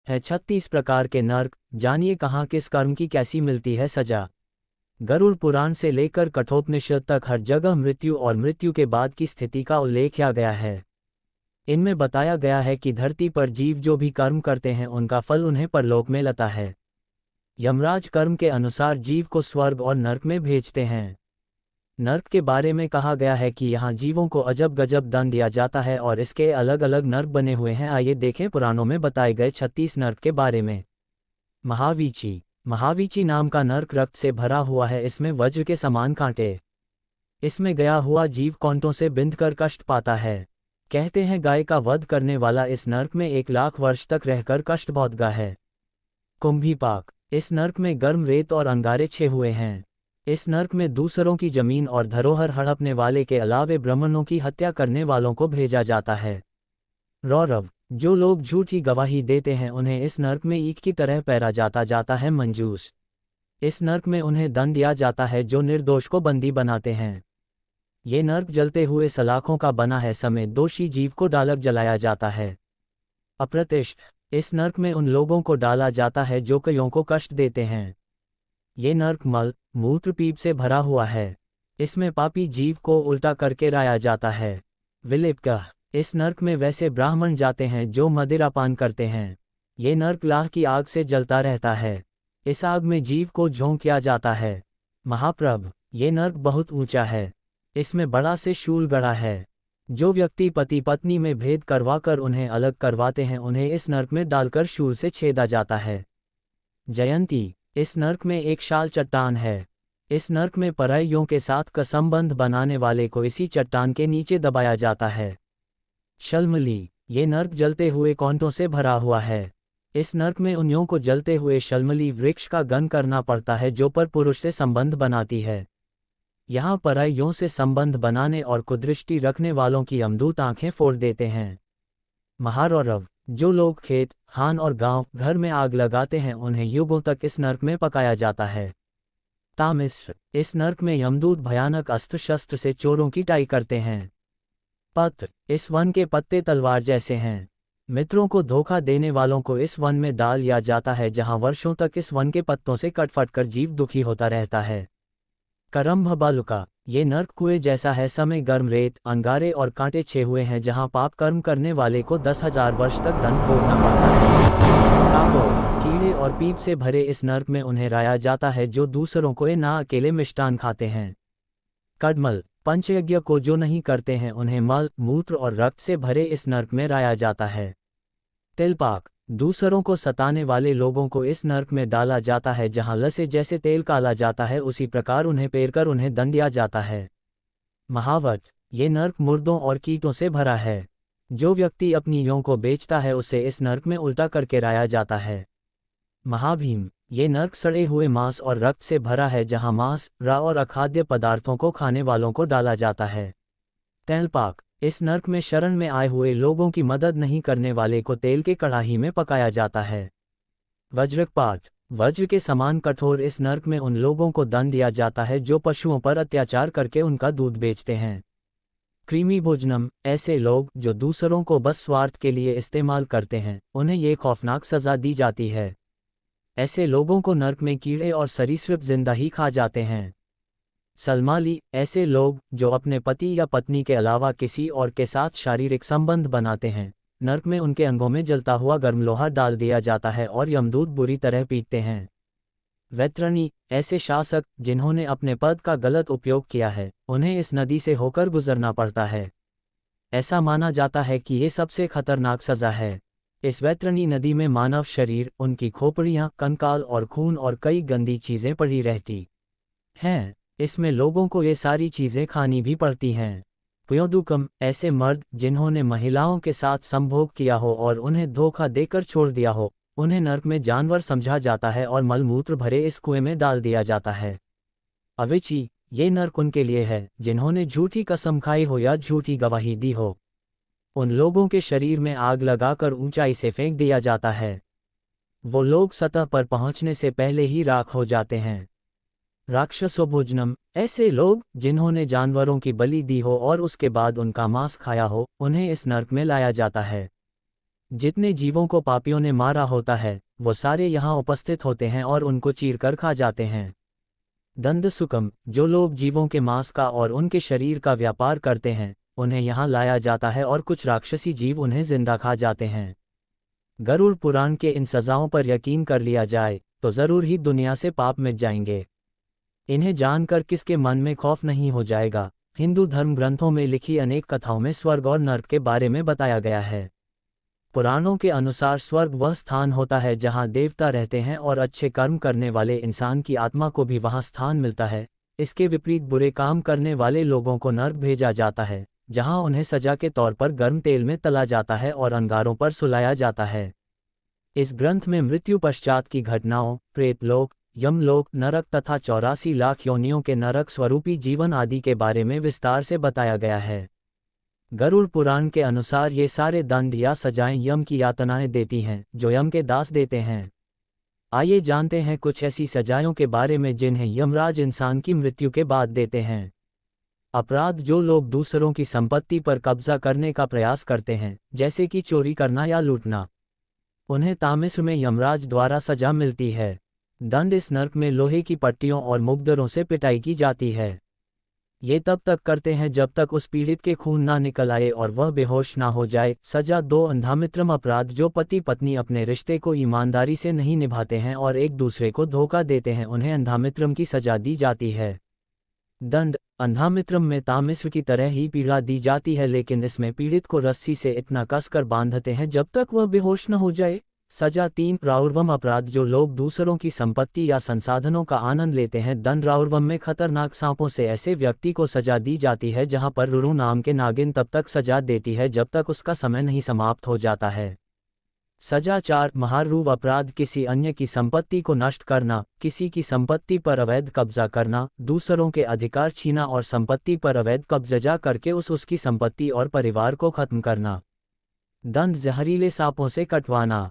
है 36 प्रकार के नर्क। जानिए कहाँ किस कर्म की कैसी मिलती है सजा। गरुड़ पुराण से लेकर कठोपनिषद तक हर जगह मृत्यु और मृत्यु के बाद की स्थिति का उल्लेख किया गया है। इनमें बताया गया है कि धरती पर जीव जो भी कर्म करते हैं उनका फल उन्हें परलोक में मिलता है। यमराज कर्म के अनुसार जीव को स्वर्ग और नर्क में भेजते हैं। नर्क के बारे में कहा गया है कि यहाँ जीवों को अजब गजब दंड दिया जाता है और इसके अलग अलग नर्क बने हुए हैं। आइए देखें पुराणों में बताए गए 36 नर्क के बारे में। महावीची। महावीची नाम का नर्क रक्त से भरा हुआ है। इसमें वज्र के समान कांटे। इसमें गया हुआ जीव कांटों से बिंधकर कष्ट पाता है। कहते हैं गाय का वध करने वाला इस नर्क में 1 लाख वर्ष तक रहकर कष्ट भोगता है। कुंभीपाक। इस नर्क में गर्म रेत और अंगारे छे हुए हैं। इस नर्क में दूसरों की जमीन और धरोहर हड़पने वाले के अलावे ब्राह्मणों की हत्या करने वालों को भेजा जाता है। रौरव। जो लोग झूठी गवाही देते हैं उन्हें इस नर्क में ईंट की तरह पैरा जाता है। मंजूस। इस नर्क में उन्हें दंड दिया जाता है जो निर्दोष को बंदी बनाते हैं। ये नर्क जलते हुए सलाखों का बना है। समेत दोषी जीव को डालक जलाया जाता है। अप्रतिष्ठ। इस नर्क में उन लोगों को डाला जाता है जो कईयों को कष्ट देते हैं। ये नर्क मल मूत्र पीप से भरा हुआ है। इसमें पापी जीव को उल्टा करके राया जाता है। विलिपकः। इस नर्क में वैसे ब्राह्मण जाते हैं जो मदिरापान करते हैं। ये नर्क लाह की आग से जलता रहता है। इस आग में जीव को झोंक किया जाता है। महाप्रभ। ये नर्क बहुत ऊंचा है। इसमें बड़ा से शूल गड़ा है। जो व्यक्ति पति पत्नी में भेद करवाकर उन्हें अलग करवाते हैं उन्हें इस नर्क में डालकर शूल से छेदा जाता है। जयंती। इस नर्क में एक शाल चट्टान है। इस नर्क में पराइयों के साथ का संबंध बनाने वाले को इसी चट्टान के नीचे दबाया जाता है। शल्मली। ये नर्क जलते हुए कांटों से भरा हुआ है। इस नर्क में उन्यों को जलते हुए शल्मली वृक्ष का गन करना पड़ता है जो पर पुरुष से संबंध बनाती है। यहाँ पराइयों से संबंध बनाने और कुदृष्टि रखने वालों की अमदूत आंखें फोड़ देते हैं। महारौरव। जो लोग खेत खान और गांव घर में आग लगाते हैं उन्हें युगों तक इस नर्क में पकाया जाता है। तामिश्र। इस नर्क में यमदूत भयानक अस्त्र शस्त्र से चोरों की टाई करते हैं। पत्र। इस वन के पत्ते तलवार जैसे हैं। मित्रों को धोखा देने वालों को इस वन में डाल दिया जाता है जहां वर्षों तक इस वन के पत्तों से कटफट कर जीव दुखी होता रहता है। करम्भ बालुका। ये नर्क कुएं जैसा है। समय गर्म रेत अंगारे और कांटे छे हुए हैं जहां पाप कर्म करने वाले को 10,000 वर्ष तक दंड भोगना पड़ता है। काको। कीड़े और पीप से भरे इस नर्क में उन्हें राया जाता है जो दूसरों को ना अकेले मिष्टान खाते हैं। कडमल। पंचयज्ञ को जो नहीं करते हैं उन्हें मल मूत्र और रक्त से भरे इस नर्क में राया जाता है। तिलपाक। दूसरों को सताने वाले लोगों को इस नर्क में डाला जाता है जहां लसे जैसे तेल काला जाता है उसी प्रकार उन्हें पेरकर उन्हें दंड दिया जाता है। महावट। ये नर्क मुर्दों और कीटों से भरा है। जो व्यक्ति अपनी यों को बेचता है उसे इस नर्क में उल्टा करके राया जाता है। महाभीम। ये नर्क सड़े हुए मांस और रक्त से भरा है जहां मांस रा और अखाद्य पदार्थों को खाने वालों को डाला जाता है। तैलपाक। इस नर्क में शरण में आए हुए लोगों की मदद नहीं करने वाले को तेल के कड़ाही में पकाया जाता है। वज्रकपात। वज्र के समान कठोर इस नर्क में उन लोगों को दंड दिया जाता है जो पशुओं पर अत्याचार करके उनका दूध बेचते हैं। कृमि भोजनम। ऐसे लोग जो दूसरों को बस स्वार्थ के लिए इस्तेमाल करते हैं उन्हें ये खौफनाक सजा दी जाती है। ऐसे लोगों को नर्क में कीड़े और सरीसृप जिंदा ही खा जाते हैं। सलमाली। ऐसे लोग जो अपने पति या पत्नी के अलावा किसी और के साथ शारीरिक संबंध बनाते हैं नर्क में उनके अंगों में जलता हुआ गर्म लोहा डाल दिया जाता है और यमदूत बुरी तरह पीटते हैं। वैतरणी। ऐसे शासक जिन्होंने अपने पद का गलत उपयोग किया है उन्हें इस नदी से होकर गुजरना पड़ता है। ऐसा माना जाता है कि ये सबसे खतरनाक सजा है। इस वैतरणी नदी में मानव शरीर उनकी खोपड़ियाँ कंकाल और खून और कई गंदी चीज़ें पड़ी रहती हैं। इसमें लोगों को ये सारी चीज़ें खानी भी पड़ती हैं। पुयोदुकम। ऐसे मर्द जिन्होंने महिलाओं के साथ संभोग किया हो और उन्हें धोखा देकर छोड़ दिया हो उन्हें नर्क में जानवर समझा जाता है और मलमूत्र भरे इस कुएं में डाल दिया जाता है। अविची। ये नर्क उनके लिए है जिन्होंने झूठी कसम खाई हो या झूठी गवाही दी हो। उन लोगों के शरीर में आग लगाकर ऊंचाई से फेंक दिया जाता है। वो लोग सतह पर पहुंचने से पहले ही राख हो जाते हैं। राक्षसोभोजनम। ऐसे लोग जिन्होंने जानवरों की बलि दी हो और उसके बाद उनका मांस खाया हो उन्हें इस नर्क में लाया जाता है। जितने जीवों को पापियों ने मारा होता है वो सारे यहाँ उपस्थित होते हैं और उनको चीरकर खा जाते हैं। दंड सुकम, जो लोग जीवों के मांस का और उनके शरीर का व्यापार करते हैं उन्हें यहाँ लाया जाता है और कुछ राक्षसी जीव उन्हें जिंदा खा जाते हैं। गरुड़ पुराण के इन सजाओं पर यकीन कर लिया जाए तो ज़रूर ही दुनिया से पाप मिट जाएंगे। इन्हें जानकर किसके मन में खौफ नहीं हो जाएगा। हिंदू धर्म ग्रंथों में लिखी अनेक कथाओं में स्वर्ग और नर्क के बारे में बताया गया है। पुराणों के अनुसार स्वर्ग वह स्थान होता है जहां देवता रहते हैं और अच्छे कर्म करने वाले इंसान की आत्मा को भी वहां स्थान मिलता है। इसके विपरीत बुरे काम करने वाले लोगों को नर्क भेजा जाता है, जहां उन्हें सजा के तौर पर गर्म तेल में तला जाता है और अंगारों पर सुलाया जाता है। इस ग्रंथ में मृत्यु पश्चात की घटनाओं, प्रेतलोक, यमलोक, नरक तथा 84 लाख योनियों के नरक स्वरूपी जीवन आदि के बारे में विस्तार से बताया गया है। गरुड़ पुराण के अनुसार ये सारे दंड या सजाएं यम की यातनाएं देती हैं जो यम के दास देते हैं। आइए जानते हैं कुछ ऐसी सजाओं के बारे में जिन्हें यमराज इंसान की मृत्यु के बाद देते हैं। अपराध, जो लोग दूसरों की संपत्ति पर कब्जा करने का प्रयास करते हैं जैसे कि चोरी करना या लूटना, उन्हें तामिस्र में यमराज द्वारा सजा मिलती है। दंड, इस नर्क में लोहे की पट्टियों और मुग्दरों से पिटाई की जाती है। ये तब तक करते हैं जब तक उस पीड़ित के खून ना निकल आए और वह बेहोश ना हो जाए। सजा 2, अंधामित्रम, अपराध, जो पति पत्नी अपने रिश्ते को ईमानदारी से नहीं निभाते हैं और एक दूसरे को धोखा देते हैं उन्हें अंधामित्रम की सजा दी जाती है। दंड, अंधामित्रम में तामिस्र की तरह ही पीड़ा दी जाती है, लेकिन इसमें पीड़ित को रस्सी से इतना कसकर बांधते हैं जब तक वह बेहोश न हो जाए। सजा 3, राउर्वम, अपराध, जो लोग दूसरों की संपत्ति या संसाधनों का आनंद लेते हैं। दंड, राउर्वम में खतरनाक सांपों से ऐसे व्यक्ति को सजा दी जाती है जहां पर रुरु नाम के नागिन तब तक सजा देती है जब तक उसका समय नहीं समाप्त हो जाता है। सजा 4, महारूव, अपराध, किसी अन्य की संपत्ति को नष्ट करना, किसी की संपत्ति पर अवैध कब्जा करना, दूसरों के अधिकार छीना और संपत्ति पर अवैध कब्जा करके उसकी संपत्ति और परिवार को खत्म करना। दंड, जहरीले सांपों से कटवाना।